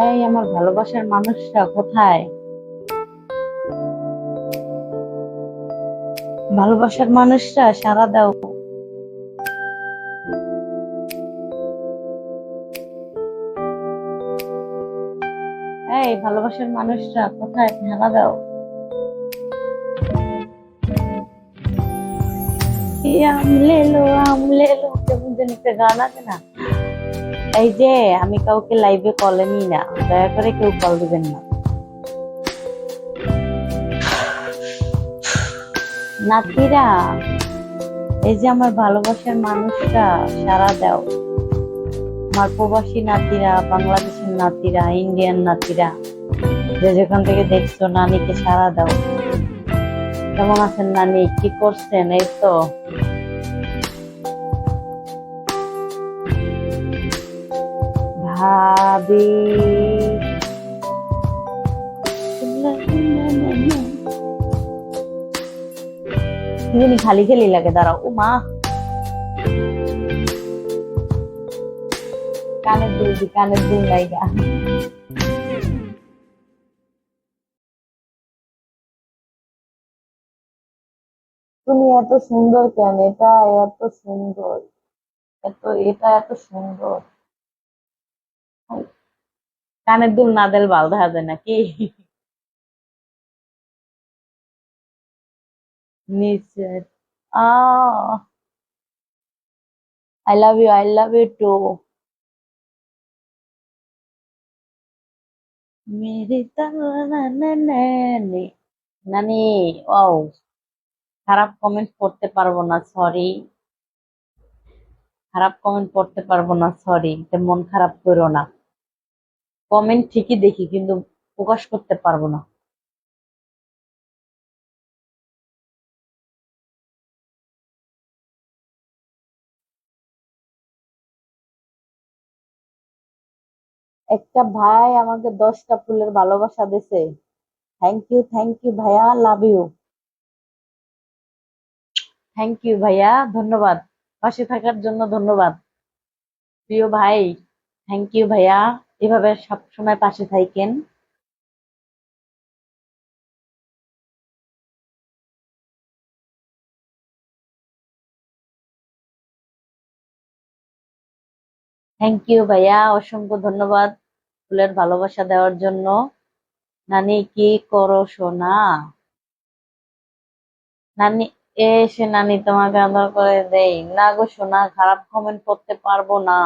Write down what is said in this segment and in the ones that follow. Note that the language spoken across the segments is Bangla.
এই আমার ভালোবাসার মানুষটা কোথায়? ভালোবাসার মানুষটা সাড়া দাও। এই ভালোবাসার মানুষটা কোথায়, সাড়া দাও। আমলে লো কেমন যেন একটা গান আছে না? এই যে আমি কাউকে লাইভে কলে নিই না, দয়া করে কেউ কল দিবেন না। নাতিরা, এই যে আমার ভালোবাসার মানুষটা সাড়া দাও। আমার প্রবাসী নাতিরা, বাংলাদেশের নাতিরা, ইন্ডিয়ান নাতিরা, যে যেখান থেকে দেখছো নানিকে সাড়া দাও। কেমন আছেন নানি, কি করছেন? এই তো ভাবি, এমনি খালি খালি লাগে। দাঁড়াও, ও মা, কানের দুল লাইগা। তুমি এত সুন্দর কেন? এটা এত সুন্দর, এটা এত সুন্দর। কানের দুল না দিলে ভালো দেখা যায় নাকি? নিচে। Ah I love you too. মেরি নানি, নানি। ও, খারাপ কমেন্ট করতে পারবো না, সরি। খারাপ কমেন্ট পড়তে পারবো না, সরি। মন খারাপ করো না। কমেন্ট ঠিকই দেখি, কিন্তু প্রকাশ করতে পারবো না। একটা ভাই আমাকে 10টা ফুলের ভালোবাসা দিছে। থ্যাংক ইউ ভাইয়া, লাভ ইউ। থ্যাংক ইউ ভাইয়া, ধন্যবাদ। পাশে থাকার জন্য ধন্যবাদ, প্রিয় ভাই। থ্যাংক ইউ ভাইয়া, এভাবে সব সময় পাশে থাকেন। থ্যাংক ইউ ভাইয়া, অসংখ্য ধন্যবাদ ফুলের ভালোবাসা দেওয়ার জন্য। নানি কি করো সোনা? নানি, এসে নানি তোমাকে আদর করে দেই না গো সোনা, খারাপ কমেন্ট করতে পারবো না।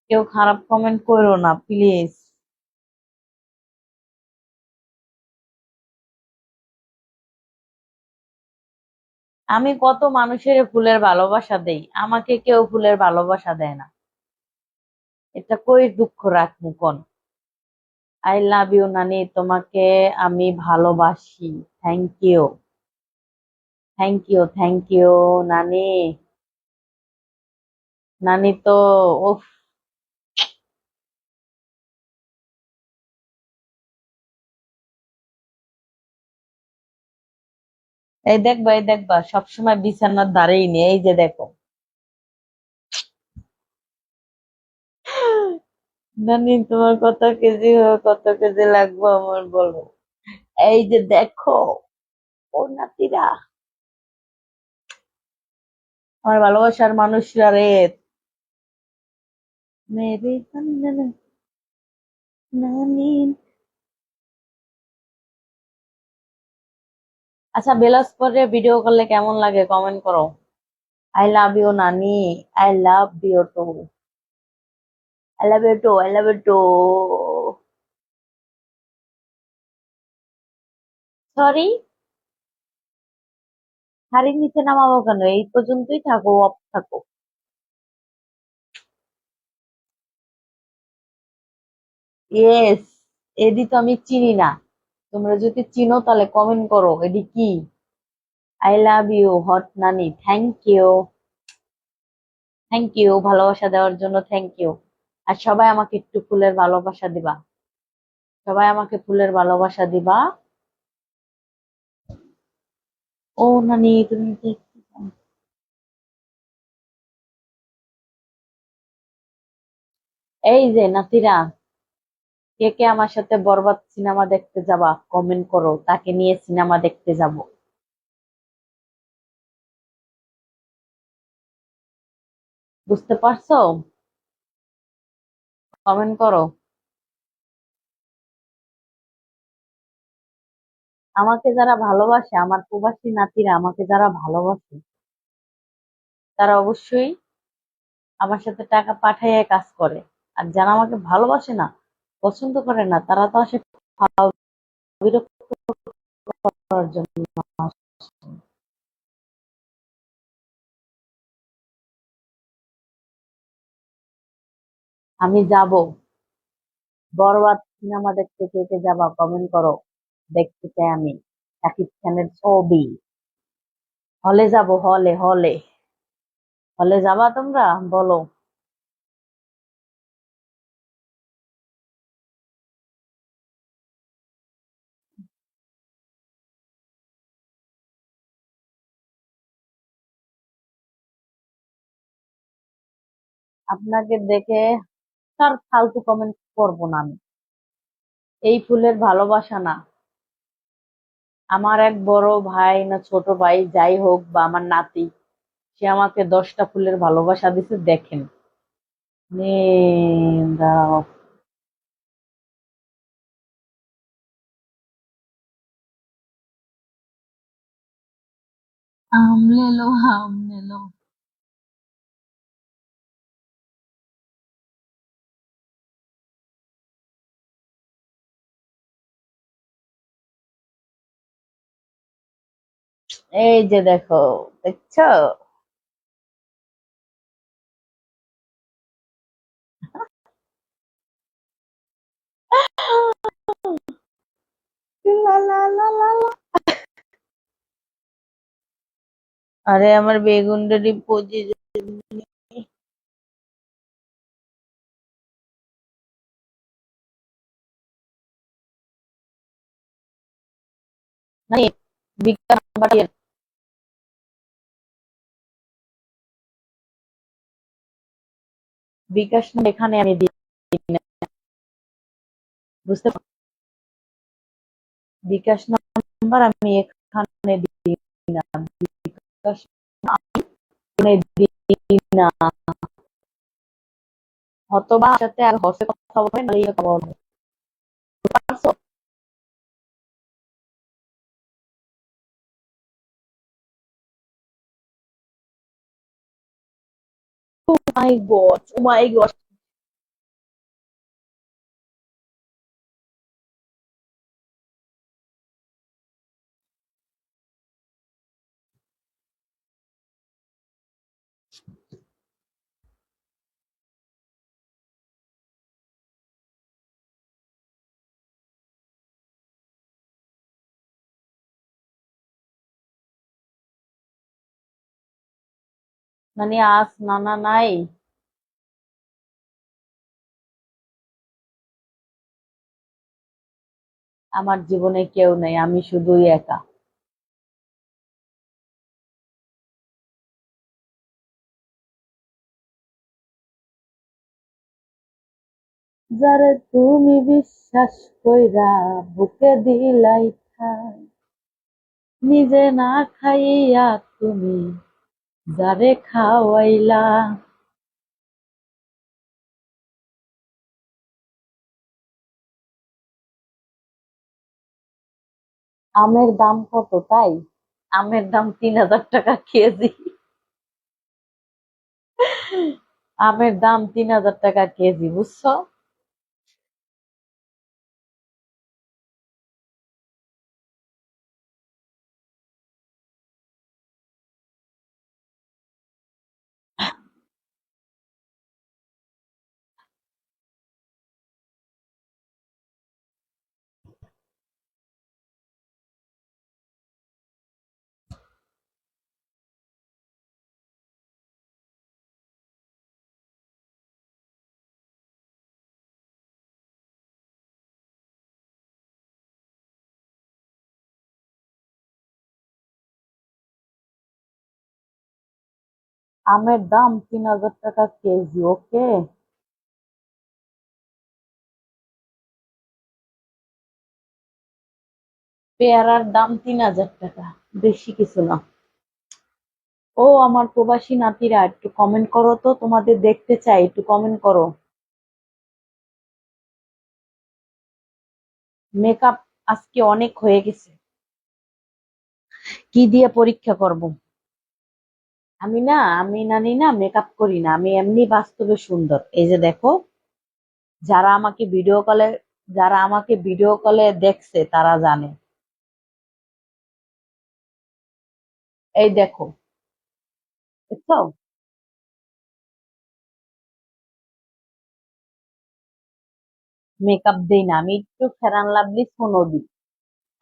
কেউ খারাপ কমেন্ট করো না প্লিজ। আমি কত মানুষের ফুলের ভালোবাসা দেই, আমাকে কেউ ফুলের ভালোবাসা দেয় না। এটা কই দুঃখ রাখবো কোন? আই লাভ ইউ নানি, তোমাকে আমি ভালোবাসি। থ্যাংক ইউ, থ্যাংক ইউ নানি। নানি তো, উফ। এই দেখবা সবসময় বিছানার ধারেই নেই, এই যে দেখো। নানি তোমার কত কেজি লাগবে আমার, বলো। এই যে দেখো, ও নাতিরা, আমার ভালোবাসার মানুষরা রে। মেরে নানি। আচ্ছা, বেলাস করে ভিডিও করলে কেমন লাগে কমেন্ট করো। আই লাভ ইউ নানি, I love you too, I love you too. Sorry, শাড়ির নিচে নামাবো কেন? এই পর্যন্তই থাকো, অফ থাকো। ইয়েস, এডি তো আমি চিনি না। তোমরা যদি চিনো তাহলে কমেন্ট করো, এডি কি? আই লাভ ইউ হট নানি, থ্যাংক ইউ ভালোবাসা দেওয়ার জন্য, থ্যাংক ইউ। আর সবাই আমাকে একটু ফুলের ভালোবাসা দিবা। সবাই আমাকে ফুলের ভালোবাসা দিবা। ও নানি, তুমি এই যে নাতিরা, কে কে আমার সাথে বরবাদ সিনেমা দেখতে যাবা কমেন্ট করো, তাকে নিয়ে সিনেমা দেখতে যাব। বুঝতে পারছো? কমেন্ট করো। আমাকে যারা ভালোবাসে, আমার প্রবাসী নাতিরা আমাকে যারা ভালোবাসে, তারা অবশ্যই আমার সাথে টাকা পাঠাইয়া কাজ করে। আর যারা আমাকে ভালোবাসে না, পছন্দ করে না, তারা তো আসে বিরক্ত করার জন্য আসে। আমি যাব বরবাদ সিনেমা দেখতে, কে কে যাবা কমেন্ট করো। দেখতে চাই আমি শাকিব খানের ছবি। হলে যাব, হলে হলে। হলে যাবা তোমরা? বলো। আপনাকে দেখে তার ফালতু কমেন্ট করবো না আমি। এই ফুলের ভালোবাসা না। আমার এক বড় ভাই না ছোট ভাই যাই হোক, বা আমার নাতি, সে আমাকে 10টা ফুলের ভালোবাসা দিছে, দেখেন। দাঁড়াও। আম লে লো, আম লে লো। এই যে দেখো, দেখছো? লা লা লা লা লা। আরে আমার বেগুনটারি পচে মানে বিকাশ নাম্বার, বিকাশ নাম্বার এখানে আমি দিই না। বুঝতে পারছো? বিকাশ নাম্বার আমি এখানে দিই না। বিকাশ আমি দিই না। হয়তোবা আমার সাথে আর হসে কথা বলবে না, কথা বলবে। বুঝতে পারছো? ও my god, O my god. মানে আজ নানা নাই। আমার জীবনে কেউ নেই, আমি শুধুই একা। যারে তুমি বিশ্বাস কইরা বুকে দিলাই ঠাই, নিজে না খাইয়া তুমি যারে খাওয়াইলা। আমের দাম কত তাই? আমের দাম 3000 টাকা কেজি। আমের দাম 3000 টাকা কেজি, বুঝছো? আমের দাম 3000 টাকা কেজি, ওকে। পেয়ারার দাম 3000 টাকা, বেশি কিছু না। ও আমার প্রবাসী নাতিরা, একটু কমেন্ট করো তো, তোমাদের দেখতে চাই, একটু কমেন্ট করো। মেকআপ আজকে অনেক হয়ে গেছে। কি দিয়ে পরীক্ষা করব? আমি নানি না মেকআপ করি না, আমি এমনি বাস্তবে সুন্দর। এই যে দেখো, যারা আমাকে ভিডিও কলে যারা আমাকে ভিডিও কলে দেখছে তারা জানে। এই দেখো, বুঝছো? মেকআপ দেই না, আমি একটু ফেরান লাভলি সোনো দিই,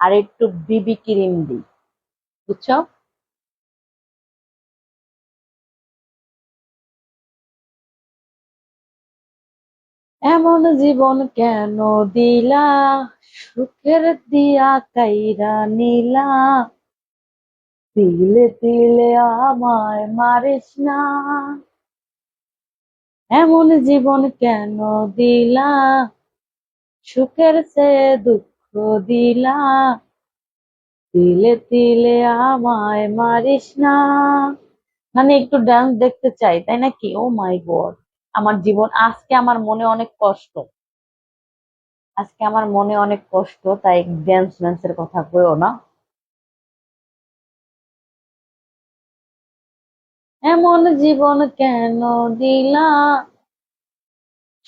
আর একটু বিবি ক্রিম দিই, বুঝছো? এমন জীবন কেন দিলা, সুখের দিয়া কাইরা নিলা, তিলে তিলে আমায় মারিস না। এমন জীবন কেন দিলা, সুখের চেয়ে দুঃখ দিলা, তিলে তিলে আমায় মারিস না। মানে একটু ডান্স দেখতে চাই, তাই নাকি? ও মাই গড, আমার জীবন আজকে, আমার মনে অনেক কষ্ট, তাই ড্যান্সের কথা কইও না। এমন জীবন কেন দিলা,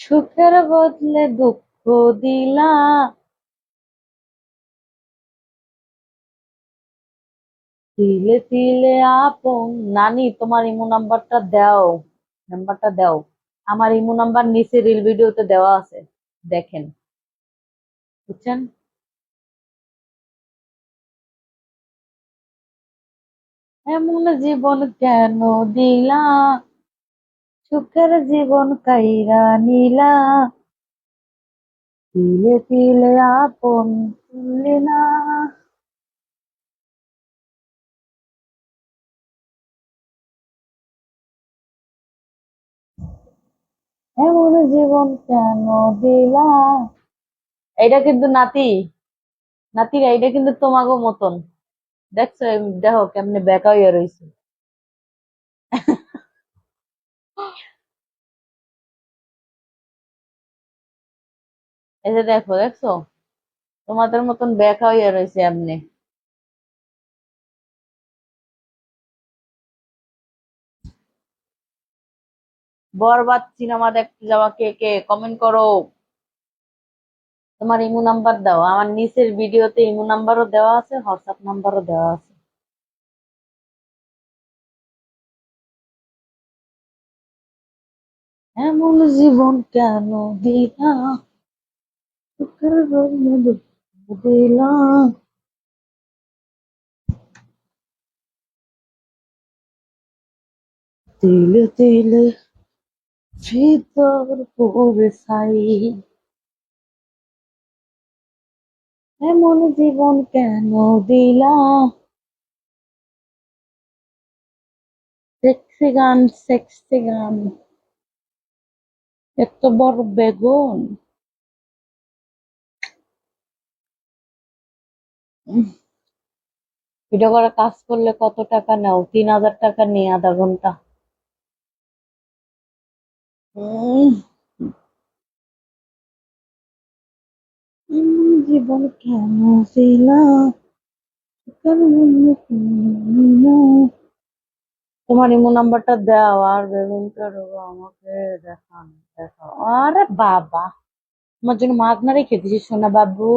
সুখের বদলে দুঃখ দিলা, তিলে তিলে আপন। নানি, তোমার ইমো নাম্বারটা দাও, নাম্বারটা দাও। আমার ইমো নাম্বার নিচে রিল ভিডিওতে দেওয়া আছে, দেখেন, বুঝছেন? এমন জীবন কেন দিলা, সুখের জীবন কাইরা নিলা, তিলে তিলে আপন তুললি না। এমন জীবন কেন দিলা। এটা কিন্তু নাতি, নাতিরা, এটা কিন্তু তোমাগো মতন। দেখছো? দেখো কেমনে বেকা হইয়া রইছে। এই যে দেখো, দেখছো? তোমাদের মতন বেকা হইয়া রইছে এমনি। বরবাদ সিনেমা দেখতে যাওয়া কে কে কমেন্ট করো। তোমার ইমো নাম্বার দাও, আমার নিচের ভিডিওতে ইমো নাম্বারও দেওয়া আছে, হোয়াটসঅ্যাপ নাম্বারও দেওয়া আছে। এমন জীবন কেন দিলা, সুখের বদলে দুঃখ দিলা, তিলে তিলে ভিতর পড়ে ছাই। এমন জীবন কেন দিলা। সেক্সি গান, সেক্সি গান, এত বড় বেগুন। ভিডিও করে কাজ করলে কত টাকা নাও? 3000 টাকা নিয়ে আধা ঘন্টা। উম, জীবন কেন দিলা, তোমার ইমো নাম্বারটা দাও, আর বেলুনটা দেবো আমাকে। দেখান, দেখাও। আরে বাবা, তোমার জন্য মাছ না রেখে দিছি সোনা বাবু।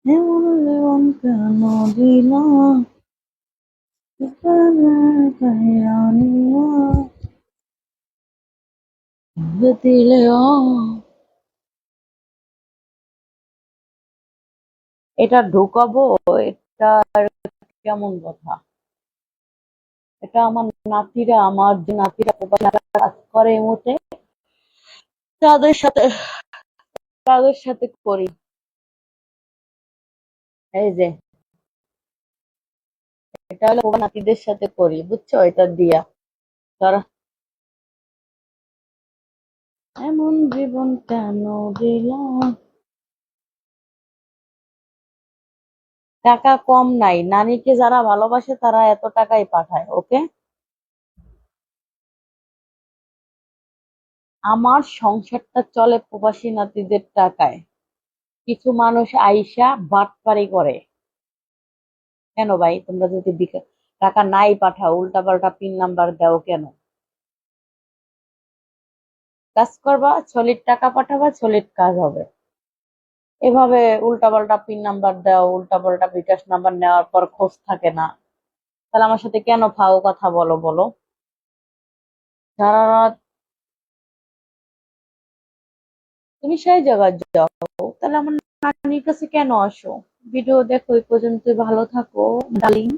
এমন জীবন কেন দিলা, দিলে এটা ঢুকাবো? এটা কেমন কথা? এটা আমার নাতিরা, আমার যে নাতিরা প্রবাসী কাজ করে এই মুহূর্তে, তাদের সাথে তাদের সাথে করি। এই যে এটা হলো প্রবাসী নাতিদের সাথে করি, বুঝছো? এটা দিয়া তারা এমন জীবন কেন দিলাম। টাকা কম নাই, নানিকে যারা ভালোবাসে তারা এত টাকাই পাঠায়, ওকে? আমার সংসারটা চলে প্রবাসী নাতিদের টাকায়। কিছু মানুষ আইসা বাটপারি করে। কেন ভাই, তোমরা যদি টাকা নাই পাঠাও, উল্টা পাল্টা পিন নাম্বার দাও কেন? কাজ করবা, সলিড টাকা পাঠাবা, সলিড কাজ হবে। এভাবে উল্টা পাল্টা পিন নাম্বার দাও, উল্টা পাল্টা বিকাশ নাম্বার নেওয়ার পর খোঁজ থাকে না, তাহলে আমার সাথে কেন ফাও কথা বলো বলো? সারা রাত তুমি সেই জায়গায় যাও, তাহলে আমার নানির কাছে কেন আসো? ভিডিও দেখো, এই পর্যন্ত ভালো থাকো ডার্লিং।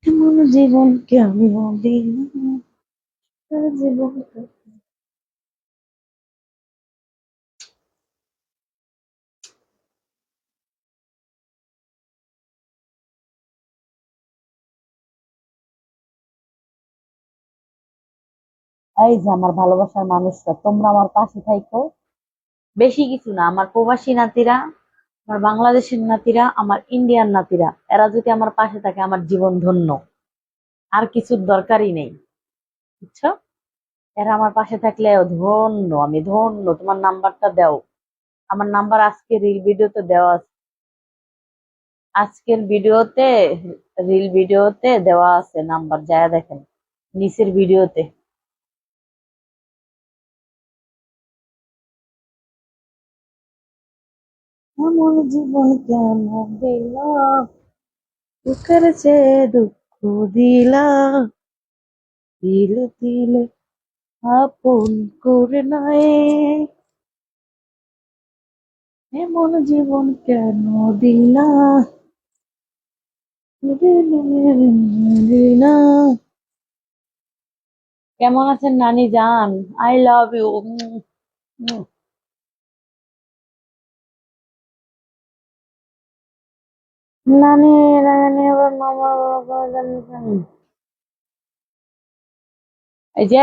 এমন জীবনকে আমি দিলাম, জীবন। এই যে আমার ভালোবাসার মানুষরা, তোমরা আমার পাশে থাইকো। বেশি কিছু না, আমার প্রবাসী নাতিরা, আমার বাংলাদেশের নাতিরা, আমার ইন্ডিয়ান নাতিরা, এরা যদি আমার পাশে থাকে আমার জীবন ধন্য। আর কিছুর দরকারই নেই, বুঝছো? এরা আমার পাশে থাকলে ধন্য, আমি ধন্য। তোমার নাম্বারটা দাও, আমার নাম্বার আজকে রিল ভিডিওতে দেওয়া আছে। আজকের ভিডিওতে, রিল ভিডিওতে দেওয়া আছে নাম্বার, যায় দেখেন নিচের ভিডিওতে। এমন জীবন কেন দিলাম, দুঃখের চেয়ে দুঃখ দিলাম, দিলে দিলে আপন করে নয়। এমন জীবন কেন দিলাম, দিলাম। কেমন আছেন নানি জান? I love you. নানি, নানি আবার মামা বাবা জানি কেন? এই যে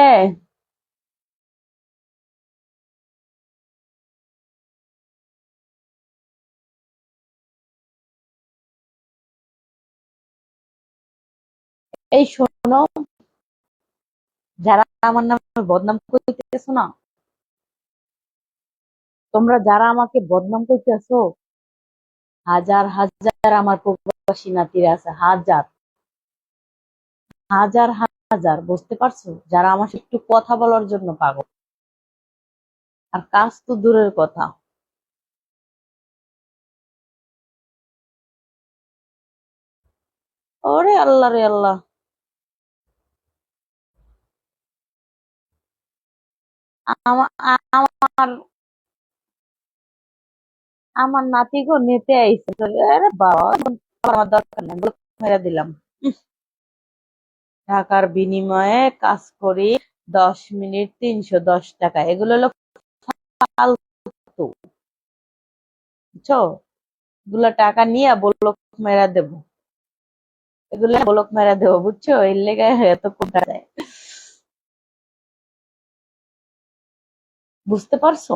এই শোনো, যারা আমার নামে বদনাম করতেছো না, তোমরা যারা আমাকে বদনাম করতেছো, হাজার হাজার আমার প্রবাসী নাতিরা আছে, হাজার হাজার হাজার, বুঝতে পারছো? যারা আমার সাথে একটু কথা বলার জন্য পাগল, আর কাজ তো দূরের কথা। ওরে আল্লাহ রে আল্লাহ। আমার আমার নাতি গো নিতে আইছে। আরে বাবা, আমার দরকার নেই, ব্লক মেরে দিলাম। উহ, টাকার বিনিময়ে কাজ করি, 10 মিনিট 310 টাকা, এগুলো হলো ফালতু, বুঝছো? এগুলো টাকা নিয়ে ব্লক মেরা দেবো, এগুলো ব্লক মেরা দেবো, বুঝছো? এর লেগে এত কোনটা যায়, বুঝতে পারছো?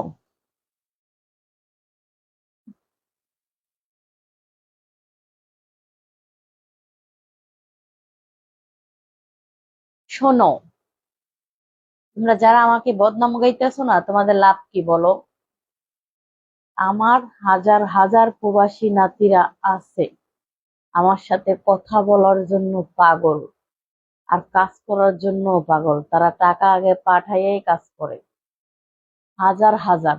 শোনো, তোমরা যারা আমাকে বদনাম গাইতেছো না, তোমাদের লাভ কি বলো? আমার হাজার হাজার প্রবাসী নাতিরা আছে, আমার সাথে কথা বলার জন্য পাগল, আর কাজ করার জন্য পাগল। তারা টাকা আগে পাঠাইয়াই কাজ করে, হাজার হাজার,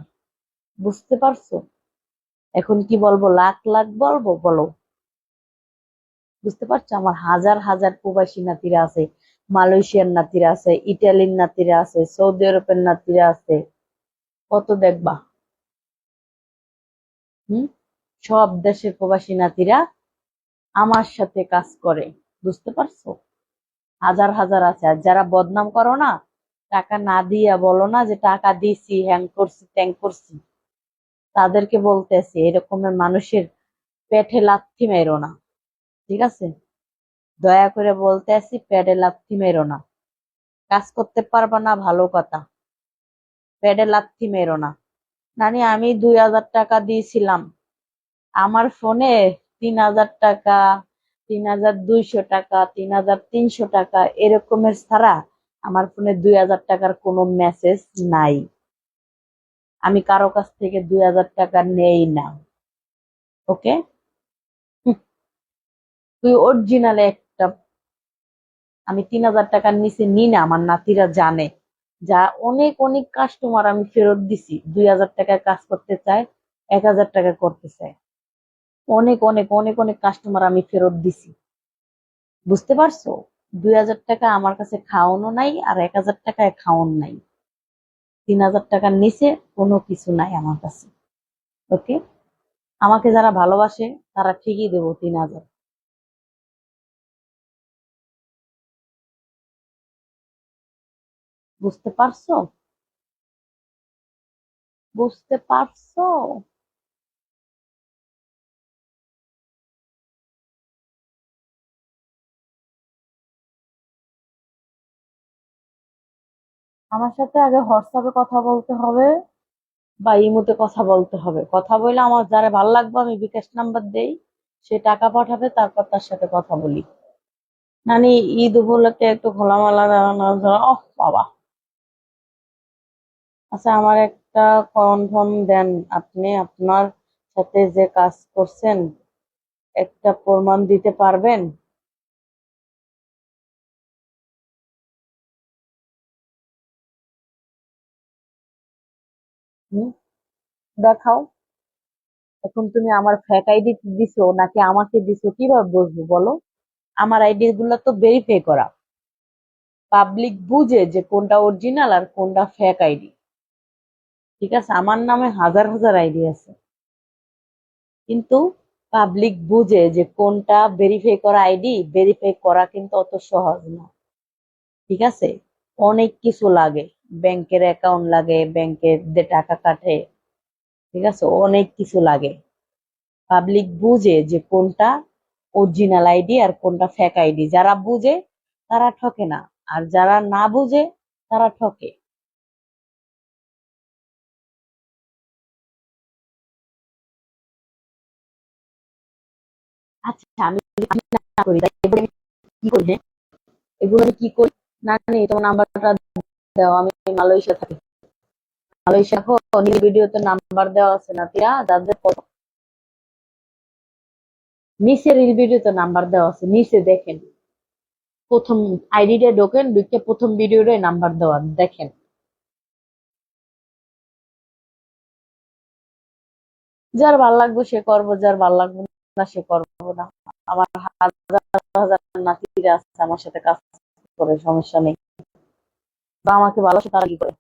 বুঝতে পারছো? এখন কি বলবো, লাখ লাখ বলবো বলো? বুঝতে পারছো? আমার হাজার হাজার প্রবাসী নাতিরা আছে, মালয়েশিয়ার নাতিরা আছে, ইটালির নাতিরা আছে, সৌদি আরবের নাতিরা আছে, কত দেখবা। হুম। সব দেশের প্রবাসী নাতিরা আমার সাথে কাজ করে, বুঝতে পারছো? হাজার হাজার আছে। আর যারা বদনাম করো না, টাকা না দিয়া বলো না যে টাকা দিছি, হ্যাং করছি ত্যাং করছি, তাদেরকে বলতেছি এরকমের মানুষের পেটে লাথি মেরো না, ঠিক আছে? দয়া করে বলতে আসি, পেটে লাথি মেরো না। কাজ করতে পারবা না, ভালো কথা, পেটে লাথি মেরো না। নানি আমি 2,000 টাকা দিয়েছিলাম, আমার ফোনে 3,000 টাকা, 3,200 টাকা, 3,300 টাকা এরকমের ছাড়া আমার ফোনে 2,000 টাকার কোনো মেসেজ নাই। আমি কারো কাছ থেকে 2,000 টাকা নেই না। ওকে? তুই অরিজিনাল একটা, আমি 3,000 টাকার নিচে নি না, আমার নাতিরা জানে। যা অনেক অনেক কাস্টমার আমি ফেরত দিছি, 2,000 টাকায় কাজ করতে চায়, 1,000 টাকা করতে চায়। অনেক অনেক অনেক অনেক কাস্টমার আমি ফেরত দিছি, বুঝতে পারছো? 2,000 টাকা আমার কাছে খাওয়ানো নাই, আর 1,000 টাকায় খাওয়ান নাই। 3,000 টাকার নিচে কোনো কিছু নাই আমার কাছে। ওকে? আমাকে যারা ভালোবাসে তারা ঠিকই দেবো 3,000। বুঝতে পারছো? বুঝতে পারছো? আমার সাথে আগে হোয়াটসঅ্যাপে কথা বলতে হবে বা ইমোতে কথা বলতে হবে। কথা বলে আমার যারা ভালো লাগবে আমি বিকাশ নাম্বার দেই, সে টাকা পাঠাবে, তারপর তার সাথে কথা বলি। মানে ঈদ উপলক্ষে একটু খোলামেলা দেওয়ানো, বাবা। আচ্ছা, আমার একটা কনফার্ম দেন, আপনি আপনার সাথে যে কাজ করছেন একটা প্রমাণ দিতে পারবেন? হুম, দেখাও। এখন তুমি আমার ফেক আইডি দিছো নাকি আমাকে দিছো, কিভাবে বুঝবো বলো? আমার আইডি গুলো তো ভেরিফাই করা, পাবলিক বুঝে যে কোনটা অরিজিনাল আর কোনটা ফেক আইডি। ঠিক আছে, আমার নামে হাজার হাজার আইডি আছে, কিন্তু পাবলিক বুঝে যে কোনটা ভেরিফাই করা আইডি। ভেরিফাই করা কিন্তু অত সহজ না, ঠিক আছে? অনেক কিছু লাগে, ব্যাংকের অ্যাকাউন্ট লাগে, ব্যাংকের যে টাকা কাটে, ঠিক আছে, অনেক কিছু লাগে। পাবলিক বুঝে যে কোনটা অরিজিনাল আইডি আর কোনটা ফেক আইডি। যারা বুঝে তারা ঠকে না, আর যারা না বুঝে তারা ঠকে। আচ্ছা, আমি না করি তাই এগুলো আমি কি করি, হ্যাঁ? এগুলো আমি কি করি? না নেই, তোমার নাম্বারটা দাও, আমি মালয়েশিয়া থাকি। মালয়েশিয়া হো, নীল ভিডিওতে নাম্বার দেওয়া আছে না তিয়া, যাদের নিচে রিল ভিডিওতে নাম্বার দেওয়া আছে, নিচে দেখেন। প্রথম আইডিটা ঢোকেন, ঢুকে প্রথম ভিডিওটাই নাম্বার দেওয়া, দেখেন। যার ভাল লাগবে সে করবো, যার ভাল লাগবে না সে করবো না। আমার হাজার হাজার নাতিরা আছে আমার সাথে কাজ করে, সমস্যা নেই। বা আমাকে ভালোবাসে তারা কি করে।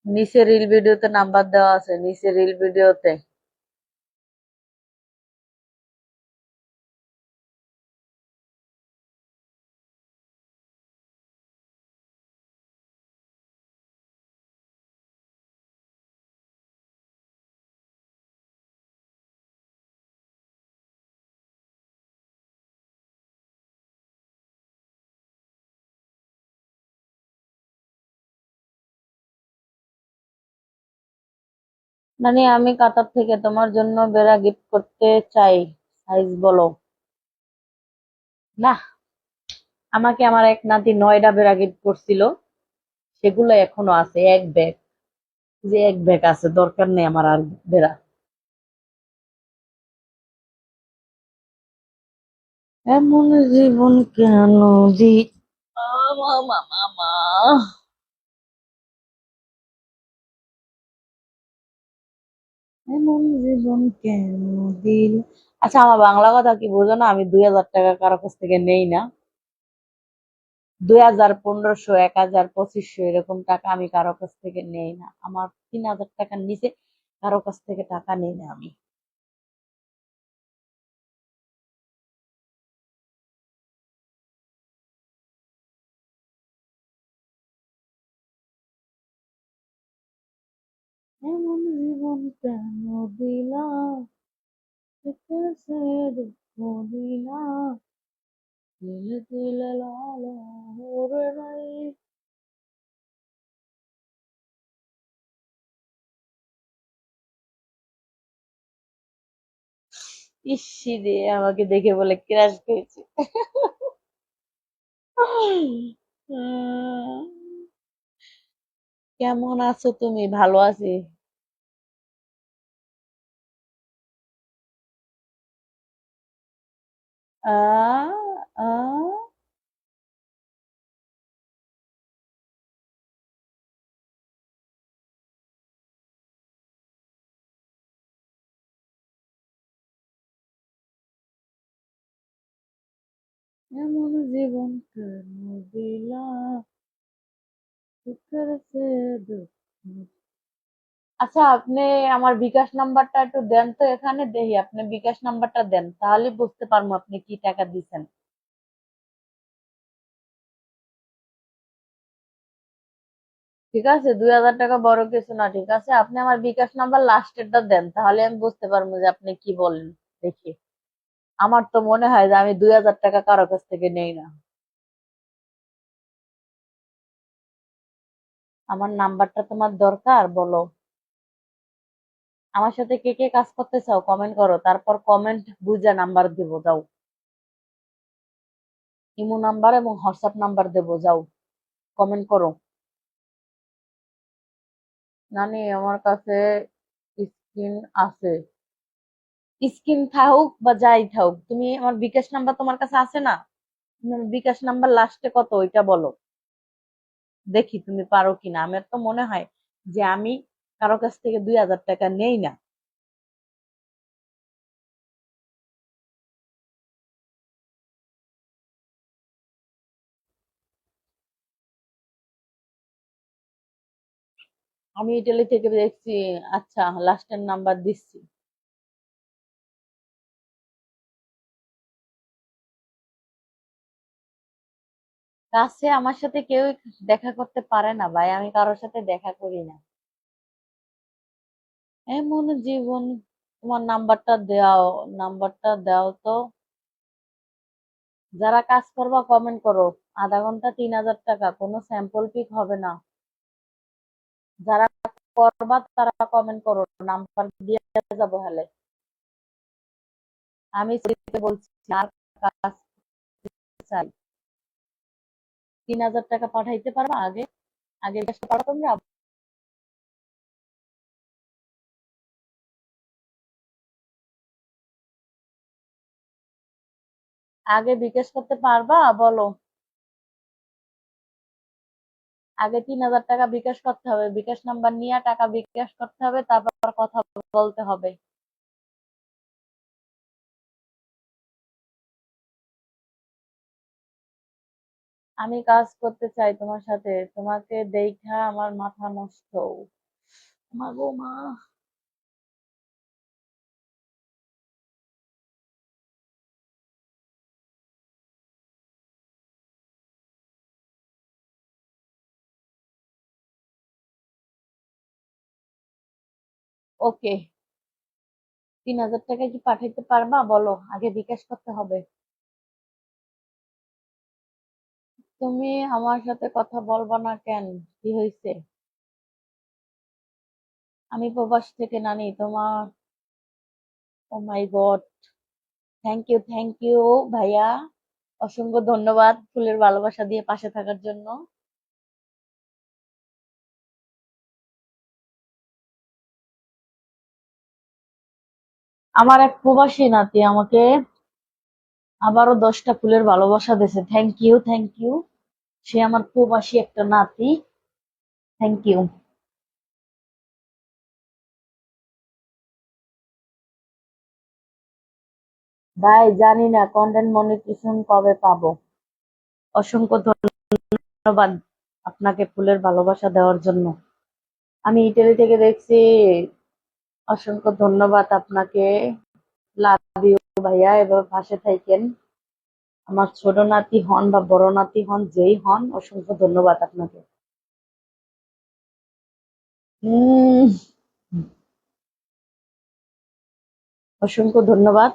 নিচে রিল ভিডিওতে নাম্বার দেওয়া আছে, নিচে রিল ভিডিওতে। মানে আমি কাতার থেকে তোমার জন্য বেড়া গিফট করতে চাই, সাইজ বলো। না, আমাকে আমার এক নাতি 9টা বেড়া গিফট করছিল, সেগুলো এখনো আছে, এক ব্যাগ, যে এক ব্যাগ আছে, দরকার নেই আমার আর বেড়া। এমন জীবন কেন দি মা, মা, মা, মা। এমন জীবন কেন দিল। আচ্ছা, আমার বাংলা কথা কি বোঝো না? আমি 2000 টাকা কারো কাছ থেকে নেই না। 2000, 1500, 1000, 2500 এরকম টাকা আমি কারো কাছ থেকে নেই না। আমার 3000 টাকার নিচে কারো কাছ থেকে টাকা নেই না আমি। এমন জীবন কেন দিলাম, সে দুঃখ দিলাম, তিলে তিলে লালা ওরে ভাই। ইসি রে, আমাকে দেখে বলে ক্রাশ খেয়েছে। কেমন আছো তুমি? ভালো আছি। আ আ এমন জীবন কেন দিলা, সুখের চেয়ে দুঃখ। আচ্ছা, আপনি আমার বিকাশ নাম্বারটা একটু দেন তো, এখানে দেখি আপনি বিকাশ নাম্বারটা দেন, তাহলে বুঝতে পারবো আপনি কি টাকা দিচ্ছেন। ঠিক আছে, 2000 টাকা বড় কিছু না, ঠিক আছে, আপনি আমার বিকাশ নাম্বার লাস্টেরটা দেন, তাহলে আমি বুঝতে পারবো যে আপনি কি বলেন। দেখি, আমার তো মনে হয় যে আমি 2000 টাকা কারো কাছ থেকে নেই না। আমার নাম্বারটা তোমার দরকার, বলো। আমার সাথে কে কে কাজ করতে চাও কমেন্ট করো, তারপর কমেন্ট বুঝে নাম্বার দেবো, যাও। ইমো নাম্বার এবং হোয়াটসঅ্যাপ নাম্বার দেবো, যাও। কমেন্ট করো। নানি, আমার কাছে স্ক্রিন আছে। স্ক্রিন থাকুক বা যাই থাকুক, তুমি আমার বিকাশ নাম্বার তোমার কাছে আছে না? তুমি আমার বিকাশ নাম্বার লাস্টে কত ওইটা বলো, দেখি তুমি পারো কিনা। আমার তো মনে হয় যে আমি কারো কাছ থেকে 2000 টাকা নেই না। আমি ইটালি থেকে দেখছি। আচ্ছা, লাস্টের নাম্বার দিচ্ছি। কাছে আমার সাথে কেউ দেখা করতে পারে না ভাই, আমি কারোর সাথে দেখা করি না। এমন জীবন। তোমার নাম্বারটা দাও, নাম্বারটা দাও তো। যারা কাজ করবা কমেন্ট করো। আধা ঘন্টা 3000 টাকা, কোনো স্যাম্পল পিক হবে না। যারা করবা তারা কমেন্ট করো, নাম্বার দিয়ে যাবো হলে। আমি সত্যি বলছি, আর কাজ চাই। 3000 টাকা পাঠাইতে পারবা আগে? আগে জিজ্ঞাসা পারো তোমরা? আগে বিকাশ করতে পারবা, বলো। আগে 3000 টাকা বিকাশ করতে হবে, বিকাশ নাম্বার নিয়ে টাকা বিকাশ করতে হবে, তারপর কথা বলতে হবে। আমি কাজ করতে চাই তোমার সাথে, তোমাকে দেখা আমার মাথা নষ্ট। মা গো মা। ওকে, 3000 টাকা কি পাঠাইতে পারবা, বলো। আগে বিকাশ করতে হবে। তুমি আমার সাথে কথা বলবা না কেন? কি হয়েছে? আমি প্রবাস থেকে নানি তোমার। Oh my god. Thank you, thank you ভাইয়া। অসংখ্য ধন্যবাদ ফুলের ভালোবাসা দিয়ে পাশে থাকার জন্য। আমার এক প্রবাসী নাতি আমাকে আবারও 10টা ফুলের ভালোবাসা দিয়েছে। Thank you, thank you. সে আমার প্রবাসী একটা নাতি। Thank you. ভাই জানি না কন্টেন্ট মনিটাইজেশন কবে পাবো। অসংখ্য ধন্যবাদ আপনাকে ফুলের ভালোবাসা দেওয়ার জন্য। আমি ইটালি থেকে দেখছি। অসংখ্য ধন্যবাদ আপনাকে। লাভ ইউ ভাইয়া, এভাবে পাশে থাকেন। আমার ছোট নাতি হন বা বড় নাতি হন, যেই হন, অসংখ্য ধন্যবাদ আপনাকে। উম অসংখ্য ধন্যবাদ।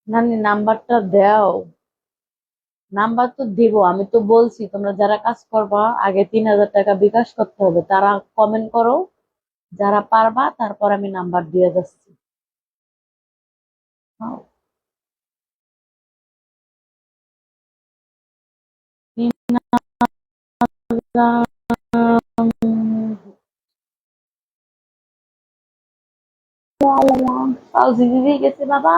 নানি নাম্বারটা দাও। নাম্বার তো দিব, আমি তো বলছি তোমরা যারা কাজ করবা আগে 3,000 টাকা বিকাশ করতে হবে, তারা কমেন্ট করো। যারা পারবা তারপর আমি নাম্বার দিয়ে যাচ্ছি। হ্যাঁ। পাউজি দিদি গেছে বাবা।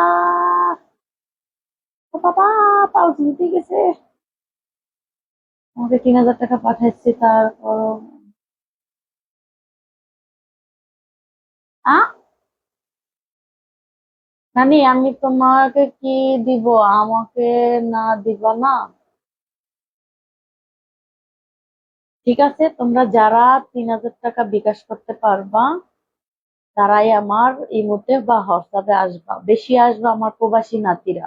ও বাবা, পাউজি দিদি গেছে। আমাকে 3,000 টাকা পাঠাচ্ছে, তারপর নানি আমি তোমাকে কি দিব? আমাকে না দিবা না? ঠিক আছে, তোমরা যারা 3,000 টাকা বিকাশ করতে পারবা তারাই আমার ইমোতে বা হোয়াটসঅ্যাপে আসবা, বেশি আসবা আমার প্রবাসী নাতিরা।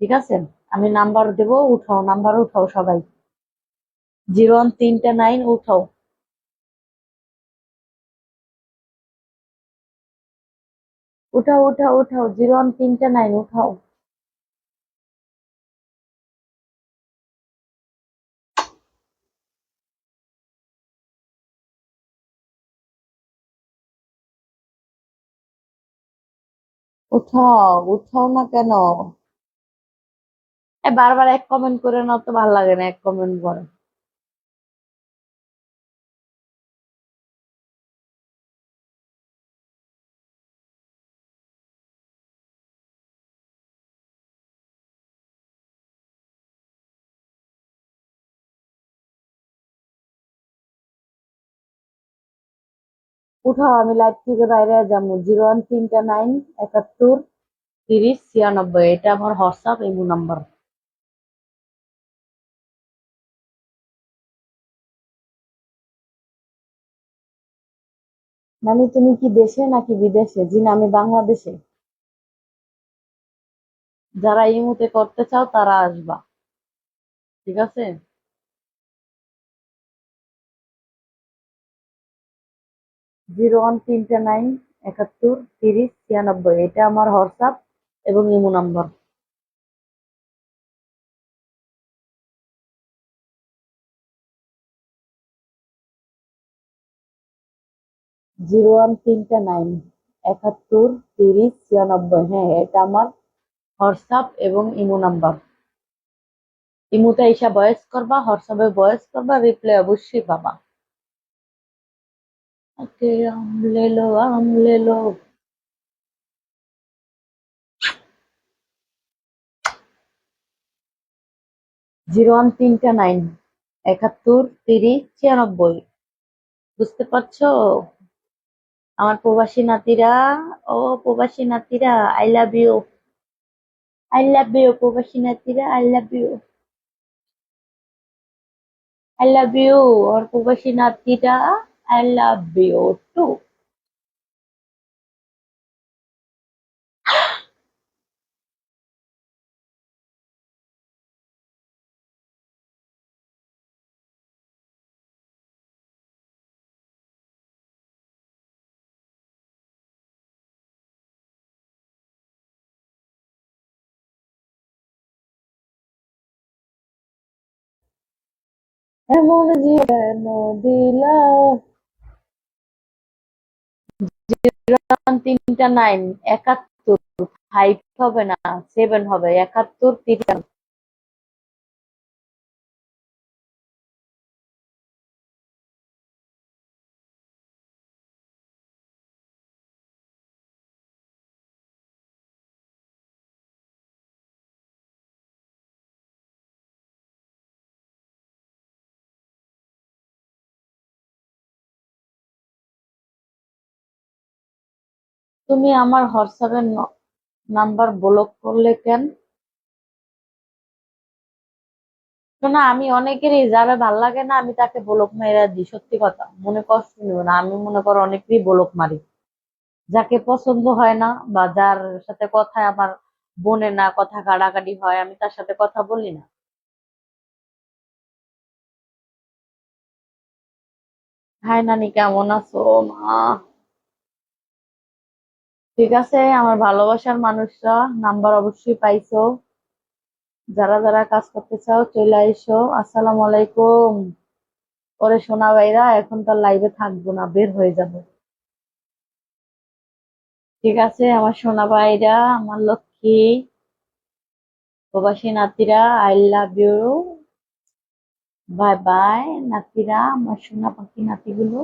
ঠিক আছে, আমি নাম্বার দেবো, উঠাও, নাম্বার উঠাও সবাই। 0139 উঠাও। উঠাও উঠাও উঠাও, 0139 উঠাও। উঠাও উঠাও না কেন? বারবার এক কমেন্ট করে না তো ভালো লাগে না, এক কমেন্ট করে। উঠাও, আমি লাইভ থেকে বাইরে যাবো। 0139 71 30 96, এটা আমার হোয়াটসঅ্যাপ ইমো নাম্বার। মানে তুমি কি দেশে নাকি বিদেশে? জি না, আমি বাংলাদেশে। যারা এই মুহূর্তে করতে চাও তারা আসবা। ঠিক আছে। 0139 71 30 96, এটা আমার হোয়াটসঅ্যাপ এবং ইমো নাম্বার। 0139 71 30 96, হ্যাঁ এটা আমার হোয়াটসঅ্যাপ এবং ইমো নাম্বার। ইমোতে এসে ভয়েস করবা, হোয়াটসঅ্যাপে ভয়েস করবা, রিপ্লাই অবশ্যই পাবা। ওকে, আম লে লো, আম লে লো। 0139 71 30 96। বুঝতে পারছো আমার প্রবাসী নাতিরা? ও প্রবাসী নাতিরা, I love you. I love you প্রবাসী নাতিরা, I love you. I love you আর প্রবাসী নাতিরা, আই লাভ ইউ টু। এমন জীবন দিলা। 3 9 71, 5 হবে না, 7 হবে, 71 30। তুমি আমার হোয়াটসঅ্যাপের নাম্বার ব্লক করলে কেন? না, আমি অনেকেরই যারা ভাল লাগে না আমি তাকে ব্লক মেরে দিই, সত্যি কথা, মনে কষ্ট নিও না, আমি মনে করো অনেকেরই ব্লক মারি। যাকে পছন্দ হয় না বা যার সাথে কথা আমার বনে না, কথা কাটাকাটি হয়, আমি তার সাথে কথা বলি না। হাই নানি, কেমন আছো মা? ঠিক আছে, আমার ভালোবাসার মানুষরা, নাম্বার অবশ্যই পাইছো। যারা যারা কাজ করতে চাও চলে আইসো। আসসালামু আলাইকুম। ওরে সোনা ভাইরা, এখন তো লাইভে থাকবো না, বের হয়ে যাবো। ঠিক আছে আমার সোনা ভাইরা, আমার লক্ষ্মী প্রবাসী নাতিরা, I love you. Bye bye নাতিরা, আমার সোনা পাখি নাতিগুলো।